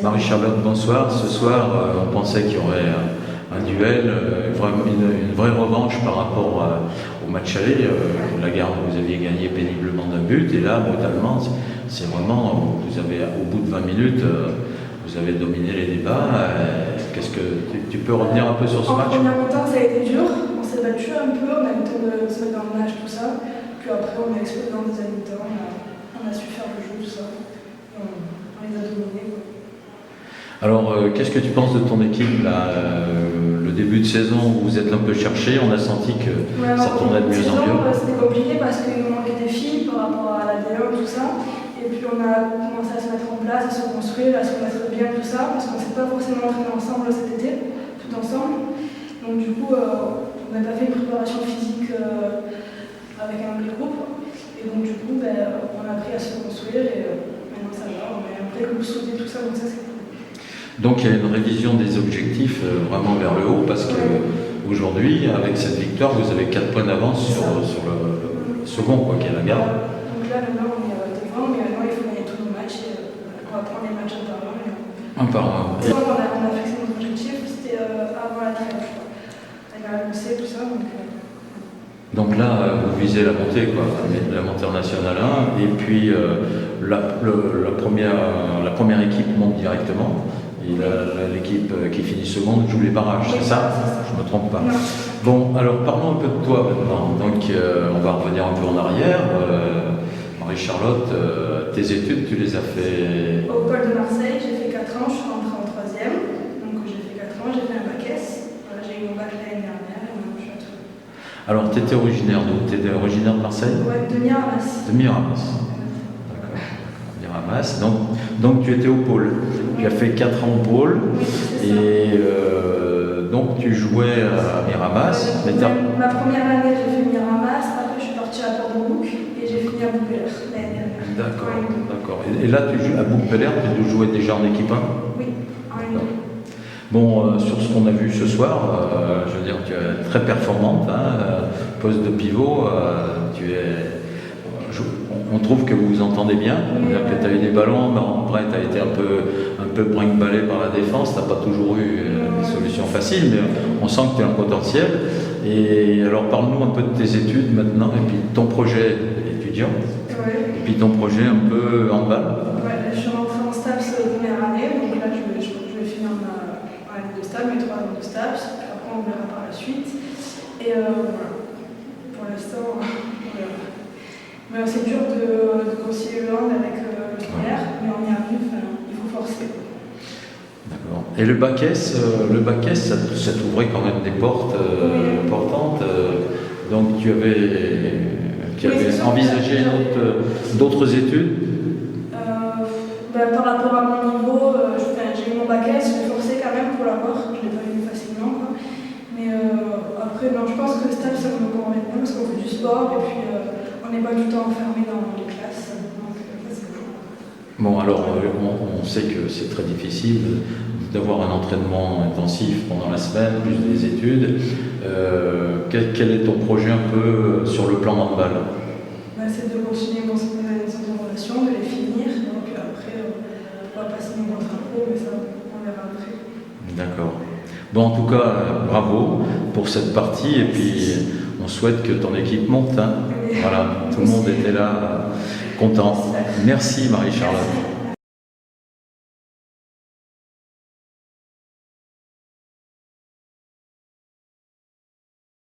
Marie-Charlotte, bonsoir. Ce soir, on pensait qu'il y aurait un duel, une vraie revanche par rapport au match aller. La Garde, vous aviez gagné péniblement d'un but, et là, brutalement, c'est vraiment, vous avez, au bout de 20 minutes, vous avez dominé les débats. Qu'est-ce que tu peux revenir un peu sur ce match? En première mi-temps, ça a été dur. On s'est battu un peu, on a eu le temps de se mettre dans le match, tout ça. Puis après, on a explosé dans le deuxième mi-temps, on a su faire le jeu, tout ça. On les a dominés. Alors, qu'est-ce que tu penses de ton équipe là, le début de saison, vous êtes un peu cherché, on a senti que ça tournait de mieux en mieux. C'était compliqué parce qu'il nous manquait des filles par rapport à la D1, tout ça. Et puis on a commencé à se mettre en place, à se construire, à se connaître bien, tout ça, parce qu'on ne s'est pas forcément entraîné ensemble cet été, tout ensemble. Donc du coup, on n'a pas fait une préparation physique avec un vrai groupe. Et donc du coup, on a appris à se construire et maintenant ça va. On est un vrai groupe soudé, tout ça, donc ça c'est cool. Donc il y a une révision des objectifs vraiment vers le haut, parce qu'aujourd'hui, avec cette victoire, vous avez 4 points d'avance sur le second, quoi, qui est la Garde. Donc là, maintenant, on est devant, mais maintenant, il faut gagner tous nos matchs et on va prendre les matchs un par un. Un par un. On a fixé notre objectif, c'était avant la trêve, je crois. Elle a annoncé tout ça, donc là, vous visez la montée, quoi, la montée en National 1, et puis la première équipe monte directement. Et l'équipe qui finit seconde joue les barrages, c'est ça? Je ne me trompe pas. Non. Bon, alors parlons un peu de toi maintenant. Donc on va revenir un peu en arrière. Marie-Charlotte, tes études, tu les as fait au pôle de Marseille, j'ai fait 4 ans, je suis rentrée en 3e. Donc j'ai fait 4 ans, j'ai fait un bac S. Voilà, j'ai eu mon bac l'année dernière et maintenant je suis à Tours. Alors, tu étais originaire d'où? Tu étais originaire de Marseille? Ouais, de Miramas. De Miramas. D'accord. Miramas. Donc tu étais au pôle. Tu as fait 4 ans au pôle. Oui, c'est ça. Et donc tu jouais à Miramas. Ma première année, j'ai fait Miramas. Après, je suis partie à Port-de-Bouc et j'ai fini à Bouc-Péler l'année dernière. D'accord, d'accord. Et là, à Bouc-Péler, tu jouais déjà en équipe 1? Oui, en N1. Bon, sur ce qu'on a vu ce soir, je veux dire, tu es très performante, hein, poste de pivot, on trouve que vous vous entendez bien, que tu as eu des ballons, mais en vrai, tu as été un peu brinque-ballé par la défense, tu n'as pas toujours eu des solutions faciles, mais on sent que tu as un potentiel. Et alors, parle-nous un peu de tes études maintenant, et puis ton projet étudiant, et puis ton projet un peu handball. Ouais, je suis rentrée en STAPS première année, donc là, je vais finir ma année de STAPS, mes 3 années de STAPS, après on verra par la suite. Et voilà, pour l'instant, mais c'est dur de concilier le hand avec le scolaire, mais on y arrive, il faut forcer. D'accord. Et le bac S, ça t'ouvrait quand même des portes importantes. Donc tu avais envisagé d'autres études? Par rapport à mon niveau, j'ai eu mon bac S, j'ai forcé quand même pour l'avoir, je ne l'ai pas eu facilement, quoi. Mais après, non, je pense que le stage, ça me convient bien parce qu'on fait du sport et puis on n'est pas tout le temps enfermé dans les classes. Donc ça, c'est cool. Bon, alors on sait que c'est très difficile d'avoir un entraînement intensif pendant la semaine, plus des études. Quel est ton projet un peu sur le plan handball? C'est de continuer dans cette relation, de les finir. Donc après, on va passer mon contrat pro, mais ça, on verra après. D'accord. Bon, en tout cas, bravo pour cette partie. Et puis, on souhaite que ton équipe monte. Hein. Voilà, tout le monde était là, content. Merci Marie-Charlotte.